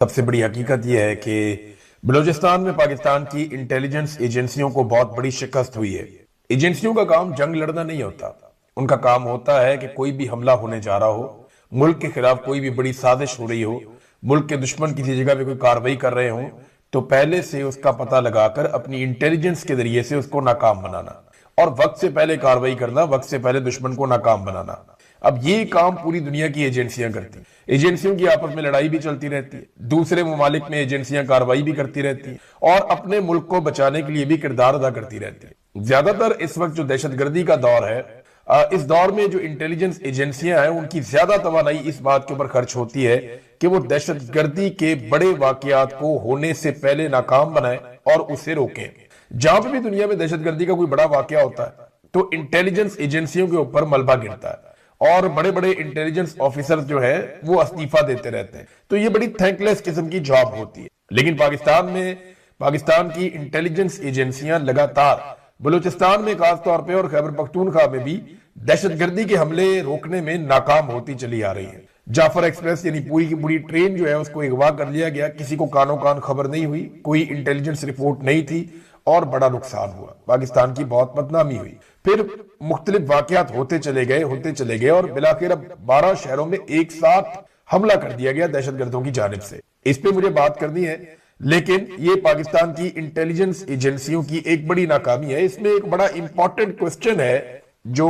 सबसे बड़ी हकीकत यह है कि बलूचिस्तान में पाकिस्तान की इंटेलिजेंस एजेंसियों को बहुत बड़ी शिकस्त हुई है। एजेंसियों का काम जंग लड़ना नहीं होता। उनका काम होता है कि कोई भी हमला होने जा रहा हो, मुल्क के खिलाफ कोई भी बड़ी साजिश हो रही हो, मुल्क के दुश्मन किसी जगह पे कोई कार्रवाई कर रहे हो, तो पहले से उसका पता लगाकर अपनी इंटेलिजेंस के जरिए से उसको नाकाम बनाना और वक्त से पहले कार्रवाई करना, वक्त से पहले दुश्मन को नाकाम बनाना। अब ये काम पूरी दुनिया की एजेंसियां करती हैं। एजेंसियों की आपस में लड़ाई भी चलती रहती है, दूसरे ममालिक में एजेंसियां कार्रवाई भी करती रहती हैं और अपने मुल्क को बचाने के लिए भी किरदार अदा करती रहती है। ज्यादातर इस वक्त जो दहशतगर्दी का दौर है, इस दौर में जो इंटेलिजेंस एजेंसियां हैं उनकी ज्यादा तवानाई इस बात के ऊपर खर्च होती है कि वो दहशतगर्दी के बड़े वाकयात को होने से पहले नाकाम बनाए और उसे रोकें। जहां पर भी दुनिया में दहशतगर्दी का कोई बड़ा वाकया होता है तो इंटेलिजेंस एजेंसियों के ऊपर मलबा गिरता है और बड़े बड़े इंटेलिजेंस ऑफिसर जो है वो इस्तीफा देते रहते हैं। तो ये बड़ी थैंकलेस किस्म की जॉब होती है। लेकिन पाकिस्तान की इंटेलिजेंस एजेंसियां लगातार बलूचिस्तान में खासतौर पर और खैबर पख्तूनख्वा में भी दहशतगर्दी के हमले रोकने में नाकाम होती चली आ रही है। जाफर एक्सप्रेस यानी पूरी की पूरी ट्रेन जो है उसको अगवा कर लिया गया, किसी को कानो कान खबर नहीं हुई, कोई इंटेलिजेंस रिपोर्ट नहीं थी और बड़ा नुकसान हुआ। पाकिस्तान की बहुत बदनामी हुई। फिर मुख्तलिफ वाकयात होते चले गए और बिलाखिर अब 12 शहरों में एक साथ हमला कर दिया गया दहशतगर्दों की जानिब से। इस पे मुझे बात करनी है, लेकिन ये पाकिस्तान की इंटेलिजेंस एजेंसियों की एक बड़ी नाकामी है। इसमें एक बड़ा इंपॉर्टेंट क्वेश्चन है जो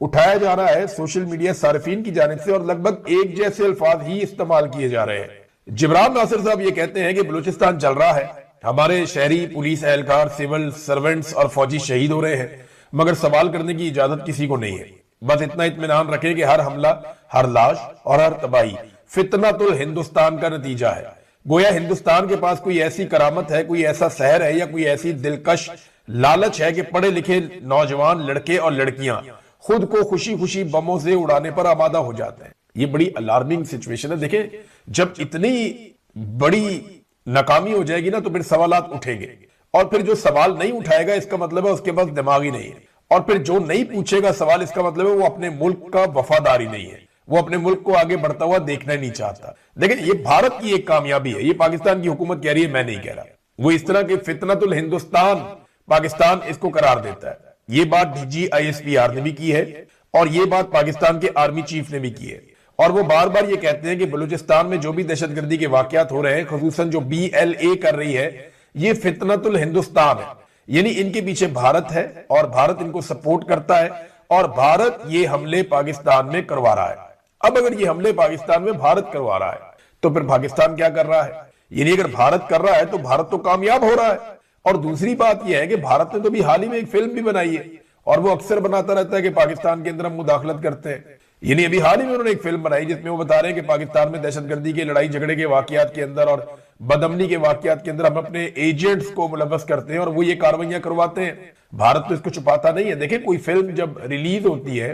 उठाया जा रहा है सोशल मीडिया सार्फिन की जानिब से और लगभग एक जैसे अल्फाज ही इस्तेमाल किए जा रहे हैं। जिब्रान नासिर साहब ये कहते हैं कि बलूचिस्तान जल रहा है, हमारे शहरी, पुलिस एहलकार, सिविल सर्वेंट्स और फौजी शहीद हो रहे हैं, मगर सवाल करने की इजाजत किसी को नहीं है। बस इतना इत्मीनान रखें कि हर हमला, हर लाश और हर तबाही फितनतुल हिंदुस्तान का नतीजा है। गोया हिंदुस्तान के पास कोई ऐसी करामत है, कोई ऐसा शहर है या कोई ऐसी दिलकश लालच है कि पढ़े लिखे नौजवान लड़के और लड़कियां खुद को खुशी खुशी बमों से उड़ाने पर आमादा हो जाते हैं। ये बड़ी अलार्मिंग सिचुएशन है। देखें, जब इतनी बड़ी नाकामी हो जाएगी ना तो फिर सवालात उठेंगे और फिर जो सवाल नहीं उठाएगा इसका मतलब है उसके पास दिमाग ही नहीं है, और फिर जो नहीं पूछेगा सवाल इसका मतलब है वो अपने मुल्क का वफादार ही नहीं है, वो अपने मुल्क को आगे बढ़ता हुआ देखना ही नहीं चाहता। देखिए, ये भारत की एक कामयाबी है, ये पाकिस्तान की हुकूमत कह रही है, मैं नहीं कह रहा। वो इस तरह के फितनतुल हिंदुस्तान पाकिस्तान इसको करार देता है। ये बात डीजी ISPR ने भी की है और ये बात पाकिस्तान के आर्मी चीफ ने भी की है और वो बार बार ये कहते हैं कि बलूचिस्तान में जो भी दहशतगर्दी के वाकयात हो रहे हैं, खुसूसन जो BLA कर रही है, ये फितनतुल हिंदुस्तान है। यानी इनके पीछे भारत है और भारत इनको सपोर्ट करता है और भारत ये हमले पाकिस्तान में करवा रहा है। अब अगर ये हमले पाकिस्तान में भारत करवा रहा है तो फिर पाकिस्तान क्या कर रहा है? यानी अगर भारत कर रहा है तो भारत तो कामयाब हो रहा है। और दूसरी बात यह है कि भारत ने तो भी हाल ही में एक फिल्म भी बनाई है और वो अक्सर बनाता रहता है कि पाकिस्तान के अंदर हम मुदाखलत करते हैं। यानी अभी हाल ही में उन्होंने एक फिल्म बनाई जिसमें वो बता रहे हैं कि पाकिस्तान में दहशतगर्दी के लड़ाई झगड़े के वाकयात के अंदर और बदअमनी के वाकयात के अंदर हम अपने एजेंट्स को मुलव्वस करते हैं और वो ये कार्रवाइयां करवाते हैं। भारत तो इसको छुपाता नहीं है। देखिए, कोई फिल्म जब रिलीज होती है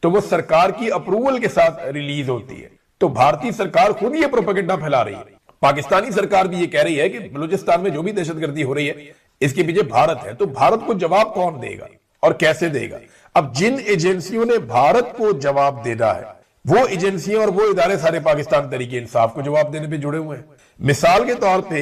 तो वो सरकार की अप्रूवल के साथ रिलीज होती है, तो भारतीय सरकार खुद ये प्रोपेगेंडा फैला रही है। पाकिस्तानी सरकार भी ये कह रही है कि बलूचिस्तान में जो भी दहशतगर्दी हो रही है इसके पीछे भारत है। तो भारत को जवाब कौन देगा और कैसे देगा? अब जिन एजेंसियों ने भारत को जवाब देना है वो एजेंसियां और वो इदारे सारे पाकिस्तान तरीके इंसाफ को जवाब देने पे जुड़े हुए हैं। मिसाल के तौर पे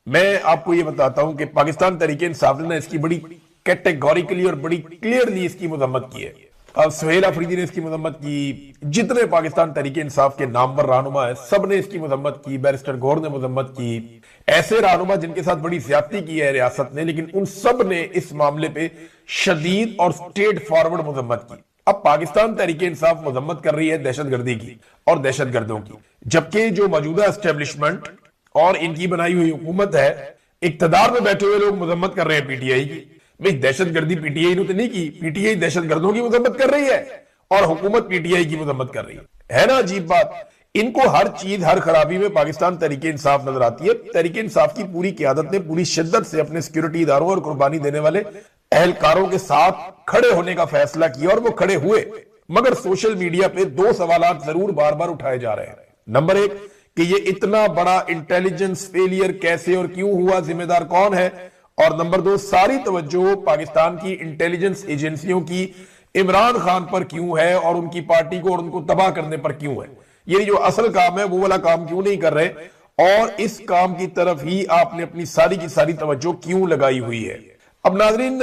मैं आपको ये बताता हूं कि पाकिस्तान तरीके इंसाफ ने इसकी बड़ी कैटेगोरिकली और बड़ी क्लियरली इसकी मजम्मत की है। अब सुहेल अफरीदी ने इसकी मजम्मत की, जितने पाकिस्तान तरीके इंसाफ के नामवर रहनुमा है सब ने इसकी मजम्मत की, बैरिस्टर गौर ने मजम्मत की, ऐसे रहनुमा जिनके साथ बड़ी ज्यादती की है रियासत ने, लेकिन उन सब ने इस मामले पे शदीद और स्ट्रेट फॉरवर्ड मजम्मत की। अब पाकिस्तान तरीके इंसाफ मजम्मत कर रही है दहशतगर्दी की और दहशतगर्दों की, जबकि जो मौजूदा एस्टेब्लिशमेंट और इनकी बनाई हुई हुकूमत है, इक्तदार में बैठे हुए लोग मजम्मत कर रहे हैं PTI की। भाई, दहशतगर्दी PTI ने तो नहीं की, PTI दहशतगर्दों की मजम्मत कर रही है और हुकूमत PTI की मजम्मत कर रही है ना अजीब बात। इनको हर चीज, हर खराबी में पाकिस्तान तरीके इंसाफ नजर आती है। तरीके इंसाफ की पूरी क़यादत ने पूरी शिद्दत से अपने सिक्योरिटी इदारों और कुर्बानी देने वाले एहलकारों के साथ खड़े होने का फैसला किया और वो खड़े हुए। मगर सोशल मीडिया पे दो सवालात जरूर बार बार उठाए जा रहे हैं। नंबर एक कि ये इतना बड़ा इंटेलिजेंस फेलियर कैसे और क्यों हुआ, जिम्मेदार कौन है? और नंबर दो, सारी तवज्जो पाकिस्तान की इंटेलिजेंस एजेंसियों की इमरान खान पर क्यों है और उनकी पार्टी को और उनको तबाह करने पर क्यों है? ये जो असल काम है वो वाला काम क्यों नहीं कर रहे और इस काम की तरफ ही आपने अपनी सारी की सारी तवज्जो क्यों लगाई हुई है? अब नाजरीन,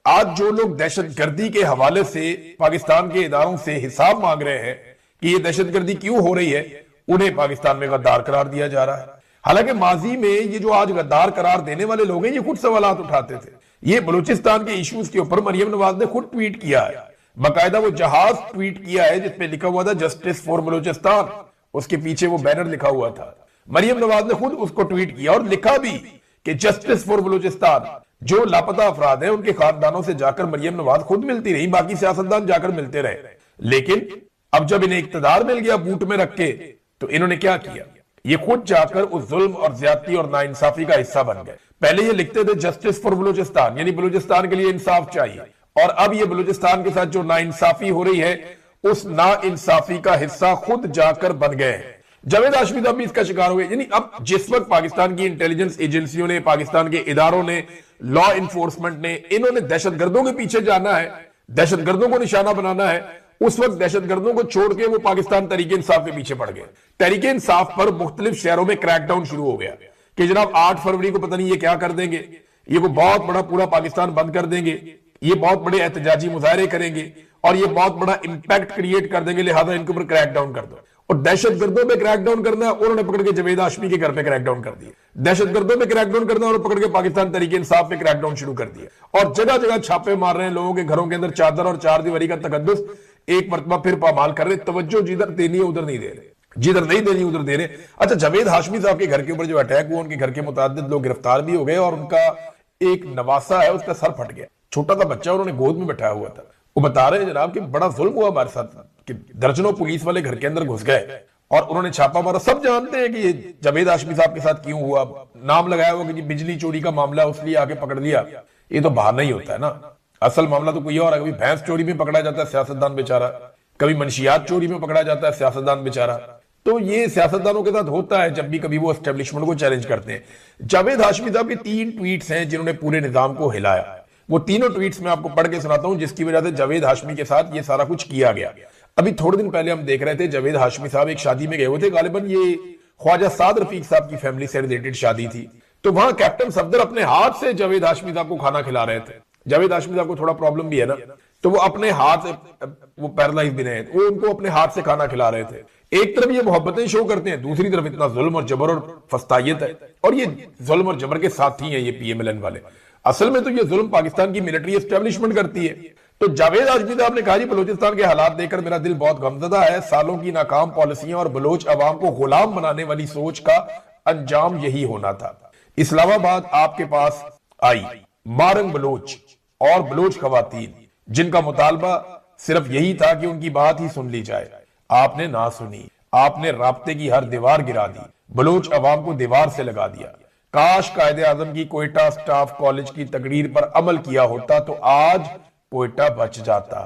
आज जो लोग दहशतगर्दी के हवाले से पाकिस्तान के इदारों से हिसाब मांग रहे हैं कि ये दहशतगर्दी क्यों हो रही है, उन्हें पाकिस्तान में गद्दार करार दिया जा रहा है। हालांकि माजी में ये जो आज गद्दार करार देने वाले लोग हैं, ये खुद सवालात उठाते थे। ये बलूचिस्तान के इश्यूज के ऊपर मरियम नवाज ने खुद ट्वीट किया है, बाकायदा वो जहाज ट्वीट किया है जिसपे लिखा हुआ था जस्टिस फॉर बलूचिस्तान, उसके पीछे वो बैनर लिखा हुआ था। मरियम नवाज ने खुद उसको ट्वीट किया और लिखा भी कि जस्टिस फॉर बलूचिस्तान। जो लापता अफराद हैं उनके खानदानों से जाकर मरियम नवाज खुद मिलती रही, बाकी सियासतदान जाकर मिलते रहे, लेकिन अब जब इन्हें इक्तदार मिल गया बूट में रख के, तो इन्होंने क्या किया, ये खुद जाकर उस जुल्म और ज्यादती और नाइंसाफी का हिस्सा बन गए। पहले ये लिखते थे जस्टिस फॉर बलूचिस्तान, यानी बलूचिस्तान के लिए इंसाफ चाहिए, और अब ये बलूचिस्तान के साथ जो नाइंसाफी हो रही है उस नाइंसाफी का हिस्सा खुद जाकर बन गए। जावेद हाशमी साहब भी इसका शिकार हुए। यानी अब जिस वक्त पाकिस्तान की इंटेलिजेंस एजेंसियों ने, पाकिस्तान के इदारों ने, लॉ इन्फोर्समेंट ने, इन्होंने दहशतगर्दों के पीछे जाना है, दहशतगर्दों को निशाना बनाना है, उस वक्त दहशतगर्दों को छोड़ के वो पाकिस्तान तहरीक इंसाफ के पीछे पड़ गए। तहरीक इंसाफ पर मुख्तलिफ शहरों में क्रैकडाउन शुरू हो गया कि जनाब 8 फरवरी को पता नहीं ये क्या कर देंगे, ये को बहुत बड़ा पूरा पाकिस्तान बंद कर देंगे, ये बहुत बड़े एहतजाजी मुजाहरे करेंगे और ये बहुत बड़ा इंपैक्ट क्रिएट कर देंगे, लिहाजा इनके ऊपर क्रैकडाउन कर दो। और दहशतगर्दों पे क्रैकडाउन करना, उन्होंने पकड़ के जावेद हाशमी के घर पे क्रैकडाउन कर दिया। दहशतगर्दों पे क्रैकडाउन करना और पकड़ के पाकिस्तान तहरीक इंसाफ पे क्रैकडाउन शुरू कर दिया और जगह जगह छापे मार रहे हैं, लोगों के घरों के अंदर चादर और चार दीवारी का तकद्दुस एक मरतबा फिर पामाल कर रहे। तवज्जो जिधर देनी है उधर नहीं दे रहे, जिधर नहीं देनी उधर दे रहे। अच्छा, जावेद हाशमी साहब के घर के ऊपर जो अटैक हुआ, उनके घर के मुताद्दिद लोग गिरफ्तार भी हो गए और उनका एक नवासा है उसका सर फट गया, छोटा सा बच्चा उन्होंने गोद में बैठाया हुआ था। वो बता रहे हैं जनाब कि बड़ा जुल्म हुआ हमारे साथ कि दर्जनों पुलिस वाले घर के अंदर घुस गए और उन्होंने छापा मारा। सब जानते हैं कि ये जावेद हाशमी साहब के साथ क्यों हुआ, नाम लगाया हुआ कि बिजली चोरी का मामला है उसलिए आके पकड़ लिया। ये तो बाहर नहीं होता है ना, असल मामला तो कोई और है। कभी भैंस चोरी में पकड़ा जाता है सियासतदान बेचारा, कभी मंशियात चोरी में पकड़ा जाता है सियासतदान बेचारा। तो ये सियासतदानों के साथ होता है जब भी कभी वो एस्टेब्लिशमेंट को चैलेंज करते हैं। जावेद हाशमी साहब के 3 ट्वीट्स हैं जिन्होंने पूरे निजाम को हिलाया। वो तीनों ट्वीट्स मैं आपको पढ़ के सुनाता हूं जिसकी वजह से जावेद हाशमी के साथ ये सारा कुछ किया गया। अभी थोड़े दिन पहले हम देख रहे थे जावेद हाशमी साहब एक शादी में गए हुए थे, गालिबन ये ख्वाजा साद रफीक साहब की फैमिली से रिलेटेड शादी थी। तो वहां कैप्टन सफदर अपने हाथ से जावेद हाशमी साहब को खाना खिला रहे थे। जावेद हाशमी साहब को थोड़ा प्रॉब्लम भी है ना, तो वो अपने हाथ से, वो पैरालाइज भी नहीं, वो उनको अपने हाथ से खाना खिला रहे थे। एक तरफ ये मोहब्बतें शो करते हैं, दूसरी तरफ इतना जुल्म और जबर और फस्तायत है, और ये जुल्म और जबर के साथी हैं ये पीएमएलएन वाले। असल में तो ये जुल्म पाकिस्तान की मिलिट्री एस्टेब्लिशमेंट करती है। तो जावेद हाशमी साहब ने कहा जी बलूचिस्तान के हालात देखकर मेरा दिल बहुत गमजदा है, सालों की नाकाम पॉलिसियां और बलोच अवाम को गुलाम बनाने वाली सोच का अंजाम यही होना था। इस्लामाबाद आपके पास आई मारंग बलोच और बलोच खवातीन जिनका मुतालबा सिर्फ यही था कि उनकी बात ही सुन ली जाए, आपने ना सुनी, आपने राब्ते की हर दीवार गिरा दी, बलोच अवाम को दीवार से लगा दिया। काश कायदे आजम की कोयटा स्टाफ कॉलेज की तकरीर पर अमल किया होता तो आज कोयटा बच जाता,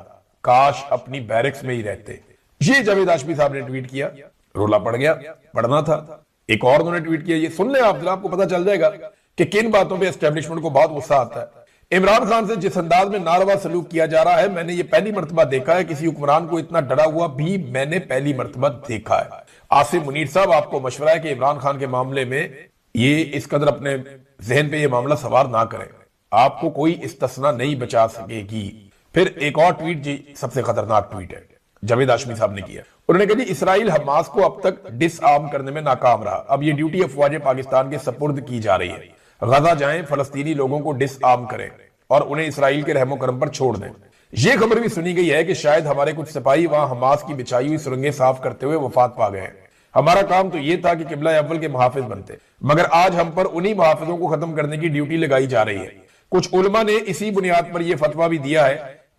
काश अपनी बैरक्स में ही रहते। ये जावेद हाशमी साहब ने ट्वीट किया, रोला पड़ गया, पढ़ना था। एक और उन्होंने ट्वीट किया, ये सुन ले आप जरा, आपको पता चल जाएगा कि किन बातों पे एस्टेब्लिशमेंट को बहुत गुस्सा आता है। इमरान खान से जिस अंदाज में नारवा सलूक किया जा रहा है, मैंने ये पहली मर्तबा देखा है, किसी हुक्मरान को इतना डरा हुआ भी मैंने पहली मर्तबा देखा है। आसिम मुनीर साहब, आपको मशवरा है कि इमरान खान के मामले में ये इस कदर अपने जहन पे ये मामला सवार ना करें, आपको कोई इस्तिस्ना नहीं बचा सकेगी। फिर एक और ट्वीट जी सबसे खतरनाक ट्वीट है, जावेद हाशमी साहब ने किया। उन्होंने कहा जी इसराइल हमास को अब तक डिसआर्म करने में नाकाम रहा, अब ये ड्यूटी अफवाज पाकिस्तान के सपुर्द की जा रही है। गजा जाएं, फलस्तीनी लोगों को डिसआर्म करें और उन्हें इसराइल के रहमो करम पर छोड़ दें। यह खबर भी सुनी गई है कि शायद हमारे कुछ सिपाही वहां हमास की बिछाई हुई सुरंगें साफ करते हुए वफात पा गए हैं। हमारा काम तो यह था कि किबला अव्वल के मुहाफिज बनते, मगर आज हम पर उन्हीं मुहाफिजों को खत्म करने की ड्यूटी लगाई जा रही है। कुछ उलमा ने इसी बुनियाद पर यह फतवा भी दिया है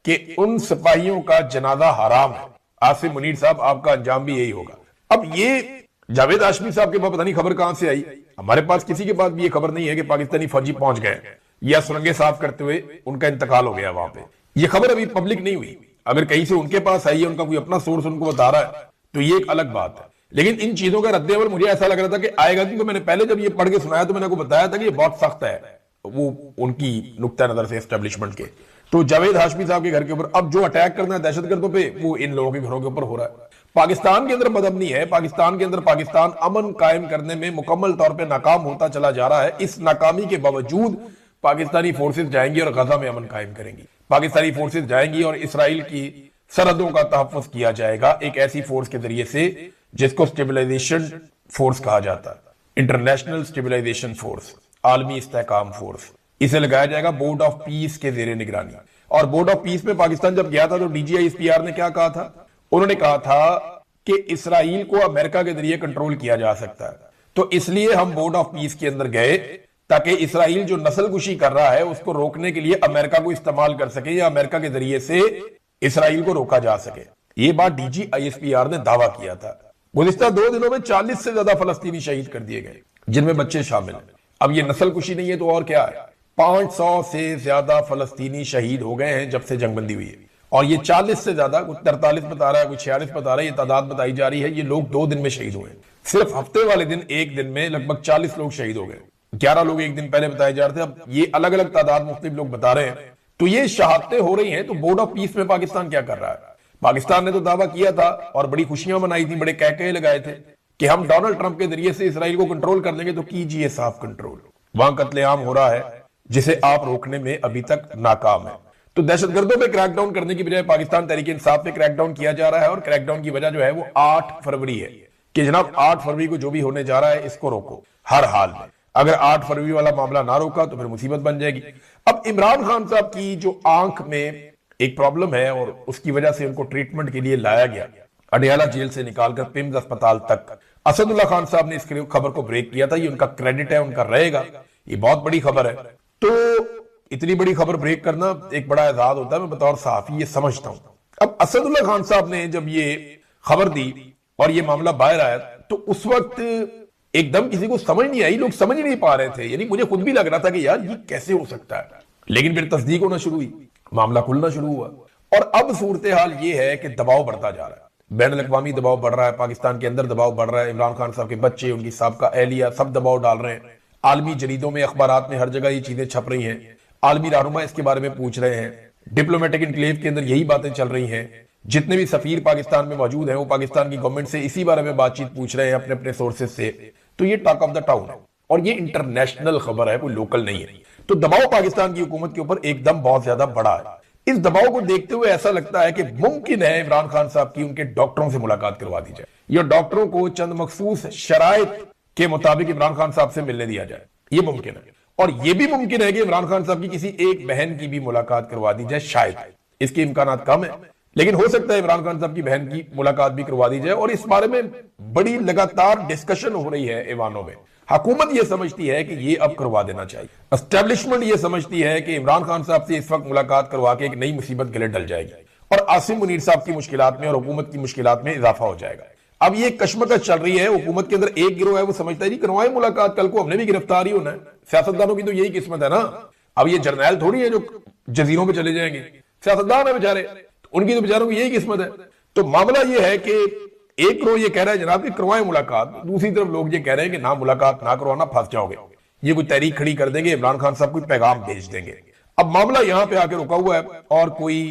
कि उन सिपाहियों का जनाजा हराम है। आसिम मुनीर साहब, आपका अंजाम भी यही होगा। अब ये जावेद हाशमी साहब के पास पता नहीं खबर कहां से आई, हमारे पास किसी के पास भी ये खबर नहीं है कि पाकिस्तानी फौजी पहुंच गए या सुरंगें साफ करते हुए उनका इंतकाल हो गया वहां पे। ये खबर अभी पब्लिक नहीं हुई, अगर कहीं से उनके पास आई है, उनका कोई अपना सोर्स उनको बता रहा है तो ये एक अलग बात है। लेकिन इन चीजों का रद्देअमल मुझे ऐसा लग रहा था कि आएगा, क्योंकि मैंने पहले जब ये पढ़ के सुनाया तो मैंने आपको बताया था कि ये बहुत सख्त है वो उनकी नुक्ता नजर से एस्टेब्लिशमेंट के। तो जावेद हाशमी साहब के घर के ऊपर अब जो अटैक करना है दहशतगर्दों पे, वो इन लोगों के घरों के ऊपर हो रहा है। पाकिस्तान के अंदर बदअमनी है, पाकिस्तान के अंदर पाकिस्तान अमन कायम करने में मुकम्मल तौर पे नाकाम होता चला जा रहा है। इस नाकामी के बावजूद पाकिस्तानी फोर्सेस जाएंगी और गजा में अमन कायम करेंगी। पाकिस्तानी फोर्सेस जाएंगी और इसराइल की सरहदों का तहफ्फुज किया जाएगा एक ऐसी फोर्स के जरिए से जिसको स्टेबलाइजेशन फोर्स कहा जाता है, इंटरनेशनल स्टेबलाइजेशन फोर्स, आलमी इस्तेहकाम फोर्स। इसे लगाया जाएगा बोर्ड ऑफ पीस के जेर निगरानी। और बोर्ड ऑफ पीस में पाकिस्तान जब गया था तो DGISPR ने क्या कहा था? उन्होंने कहा था कि इसराइल को अमेरिका के जरिए कंट्रोल किया जा सकता है, तो इसलिए हम बोर्ड ऑफ पीस के अंदर गए ताकि इसराइल जो नस्लकुशी कर रहा है उसको रोकने के लिए अमेरिका को इस्तेमाल कर सके या अमेरिका के जरिए से इसराइल को रोका जा सके। ये बात DGISPR ने दावा किया था। गुज़िश्ता 2 दिनों में 40 से ज्यादा फलस्तीनी शहीद कर दिए गए, जिनमें बच्चे शामिल हैं। अब ये नस्लकुशी नहीं है तो और क्या है? 500 से ज्यादा फलस्तीनी शहीद हो गए हैं जब से जंगबंदी हुई है। और ये 40 से ज्यादा, कुछ 43 बता रहा है, कुछ 46 बता रहा है, ये तादाद बताई जा रही है। ये लोग 2 दिन में शहीद हुए। सिर्फ हफ्ते वाले दिन एक दिन में लगभग 40 लोग शहीद हो गए। 11 लोग एक दिन पहले बताए जा रहे थे, अब ये अलग अलग तादाद मुख्तलिफ लोग बता रहे हैं। तो ये शहादतें हो रही हैं। तो बोर्ड ऑफ पीस में पाकिस्तान क्या कर रहा है? पाकिस्तान ने तो दावा किया था और बड़ी खुशियां मनाई थी, बड़े कहकहे लगाए थे कि हम डोनाल्ड ट्रंप के जरिए से इसराइल को कंट्रोल कर लेंगे। तो कीजिए साफ कंट्रोल। वहां कत्लेआम हो रहा है जिसे आप रोकने में अभी तक नाकाम है। तो दहशतगर्दों पे क्रैकडाउन करने की बजाय पाकिस्तान तहरीक इंसाफ पे क्रैकडाउन किया जा रहा है। और क्रैकडाउन की वजह जो है वो 8 फरवरी है कि जनाब 8 फरवरी को जो भी होने जा रहा है इसको रोको हर हाल में। अगर 8 फरवरी वाला मामला ना रोका तो फिर मुसीबत बन जाएगी। अब इमरान खान साहब की जो आंख में एक प्रॉब्लम है और उसकी वजह से उनको ट्रीटमेंट के लिए लाया गया अडयाला जेल से निकालकर पिम्स अस्पताल तक। असदुल्ला खान साहब ने इस खबर को ब्रेक किया था। ये उनका क्रेडिट है, उनका रहेगा। ये बहुत बड़ी खबर है। तो इतनी बड़ी खबर ब्रेक करना एक बड़ा एजाज होता है, मैं बतौर सहाफी ये समझता हूं। अब असदुल्ला खान साहब ने जब ये खबर दी और ये मामला बाहर आया तो उस वक्त एकदम किसी को समझ नहीं आई, लोग समझ नहीं पा रहे थे। यानी मुझे खुद भी लग रहा था कि यार ये कैसे हो सकता है, लेकिन फिर तस्दीक होना शुरू हुई, मामला खुलना शुरू हुआ। और अब सूरत हाल ये है कि दबाव बढ़ता जा रहा है, बैनुल अक़वामी दबाव बढ़ रहा है, पाकिस्तान के अंदर दबाव बढ़ रहा है। इमरान खान साहब के बच्चे, उनकी साबका एहलिया सब दबाव डाल रहे हैं। आलमी जरीदों में, अखबारात में हर जगह ये चीजें छप रही हैं। आलमी रहनुमा इसके बारे में पूछ रहे हैं। डिप्लोमेटिक इनक्लेव के अंदर यही बातें चल रही हैं। जितने भी सफीर पाकिस्तान में मौजूद हैं वो पाकिस्तान की गवर्नमेंट से इसी बारे में बातचीत पूछ रहे हैं अपने अपने सोर्सेज से। तो ये टॉक ऑफ द टाउन है और ये इंटरनेशनल खबर है, कोई लोकल नहीं है। तो दबाव पाकिस्तान की हुकूमत के ऊपर एकदम बहुत ज्यादा बड़ा है। इस दबाव को देखते हुए ऐसा लगता है कि मुमकिन है इमरान खान साहब की उनके डॉक्टरों से मुलाकात करवा दी जाए या डॉक्टरों को चंद मखसूस शराइत के मुताबिक इमरान खान साहब से मिलने दिया जाए। ये मुमकिन है। और यह भी मुमकिन है कि इमरान खान साहब की किसी एक बहन की भी मुलाकात करवा दी जाए। शायद इसके इम्कानात कम है, लेकिन हो सकता है इमरान खान साहब की बहन की मुलाकात भी करवा दी जाए। और इस बारे में बड़ी लगातार डिस्कशन हो रही है ऐवानों में। हुकूमत यह समझती है कि यह अब करवा देना चाहिए। एस्टेब्लिशमेंट यह समझती है कि इमरान खान साहब से इस वक्त मुलाकात करवा के एक नई मुसीबत गले डल जाएगी और आसिम मुनीर साहब की मुश्किलात में और हुकूमत की मुश्किलात में इजाफा हो जाएगा। अब ये कशमकश चल रही है। हुकूमत के अंदर एक गिरोह है वो समझता है जी करवाए मुलाकात, कल को हमने भी गिरफ्तार ही होना है। सियासतदानों की तो यही किस्मत है ना। अब ये जर्नैल थोड़ी है जो जजीरों पे चले जाएंगे, सियासतदान है बेचारे, उनकी तो बेचारों की यही किस्मत है। तो मामला ये है कि एक गिरोह ये कह रहा है जनाब कि करवाएं मुलाकात, दूसरी तरफ लोग ये कह रहे हैं कि ना मुलाकात ना करवाना, फंस जाओगे। ये कोई तहरीक खड़ी कर देंगे, इमरान खान साहब कोई पैगाम भेज देंगे। अब मामला यहां पे आके रुका हुआ है और कोई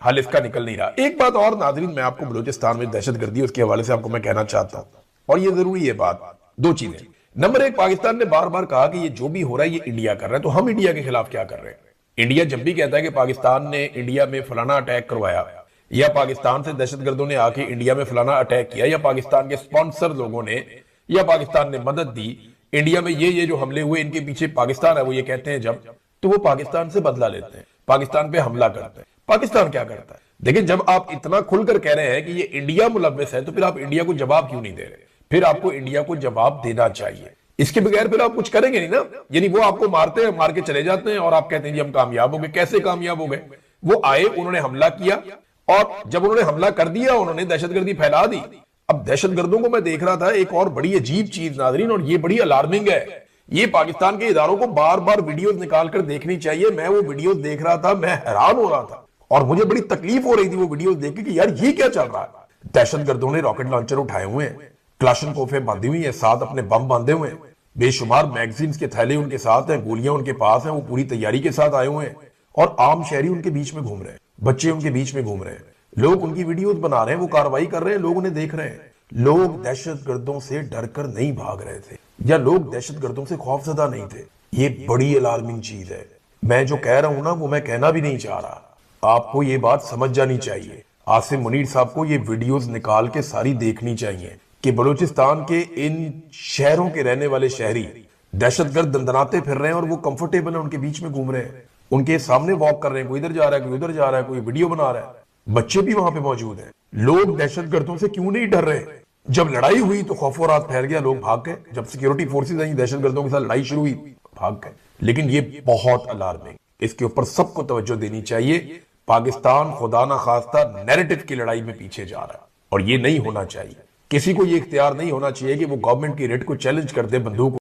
हल इसका निकल नहीं रहा। एक बात और नाज़रीन, मैं आपको बलूचिस्तान में दहशतगर्दी उसके हवाले से आपको मैं कहना चाहता हूं और ये जरूरी है बात। दो चीजें। नंबर एक, पाकिस्तान ने बार बार कहा कि ये जो भी हो रहा है ये इंडिया कर रहा है। तो हम इंडिया के खिलाफ क्या कर रहे हैं? इंडिया जब भी कहता है कि पाकिस्तान ने इंडिया में फलाना अटैक करवाया या पाकिस्तान से दहशतगर्दों ने आके इंडिया में फलाना अटैक किया या पाकिस्तान के स्पॉन्सर लोगों ने या पाकिस्तान ने मदद दी, इंडिया में ये जो हमले हुए इनके पीछे पाकिस्तान है, वो ये कहते हैं जब, तो वो पाकिस्तान से बदला लेते हैं, पाकिस्तान पे हमला करते हैं। पाकिस्तान क्या करता है? देखिए, जब आप इतना खुलकर कह रहे हैं कि ये इंडिया मुलव्विस है तो फिर आप इंडिया को जवाब क्यों नहीं दे रहे? फिर आपको इंडिया को जवाब देना चाहिए। इसके बगैर फिर आप कुछ करेंगे नहीं ना। यानी वो आपको मारते हैं, मार के चले जाते हैं और आप कहते हैं जी हम कामयाब हो गए। कैसे कामयाब हो गए? वो आए, उन्होंने हमला किया और जब उन्होंने हमला कर दिया उन्होंने दहशतगर्दी फैला दी। अब दहशतगर्दों को मैं देख रहा था, एक और बड़ी अजीब चीज नाज़रीन, और ये बड़ी अलार्मिंग है। ये पाकिस्तान के इदारों को बार बार वीडियोस निकाल कर देखनी चाहिए। मैं वो वीडियोस देख रहा था, मैं हैरान हो रहा था और मुझे बड़ी तकलीफ हो रही थी वो वीडियोस देख के कि यार ये क्या चल रहा है। दहशतगर्दों ने रॉकेट लॉन्चर उठाए हुए हैं, क्लाशनकोफे बांधी हुई है, साथ अपने बम बांधे हुए हैं, बेशुमार मैगजीन्स के थैले उनके साथ हैं, गोलियां उनके पास हैं, वो पूरी तैयारी के साथ आए हुए हैं और आम शहरी उनके बीच में घूम रहे हैं, बच्चे उनके बीच में घूम रहे हैं। लोग उनकी वीडियोस बना रहे हैं, वो कार्रवाई कर रहे हैं, लोग उन्हें देख रहे हैं। लोग दहशतगर्दों से डरकर नहीं भाग रहे थे, या लोग दहशतगर्दों से खौफजदा नहीं थे। ये बड़ी अलार्मिंग चीज है। मैं जो कह रहा हूं ना, वो मैं कहना भी नहीं चाह रहा। आपको ये बात समझ जानी चाहिए। आसिम मुनीर साहब को ये वीडियोस निकाल के सारी देखनी चाहिए कि बलूचिस्तान के इन शहरों के रहने वाले शहरी दहशतगर्द दंदनाते फिर रहे हैं, और वो कंफर्टेबल है, उनके बीच में घूम रहे हैं, उनके सामने वॉक कर रहे हैं, कोई इधर जा रहा है, कोई उधर जा रहा है, कोई वीडियो बना रहा है, बच्चे भी वहां पे मौजूद हैं। लोग दहशतगर्दों से क्यों नहीं डर रहे? जब लड़ाई हुई तो खौफो रात फैल गया, लोग भाग गए। जब सिक्योरिटी फोर्सेज आई, दहशतगर्दों के साथ लड़ाई शुरू हुई, भाग गए। लेकिन ये बहुत अलार्मिंग, इसके ऊपर सबको तवज्जो देनी चाहिए। पाकिस्तान खुदा ना खास्ता नैरेटिव की लड़ाई में पीछे जा रहा है, और ये नहीं होना चाहिए। किसी को ये इख्तियार नहीं होना चाहिए कि वो गवर्नमेंट की रेट को चैलेंज कर दे बंदूक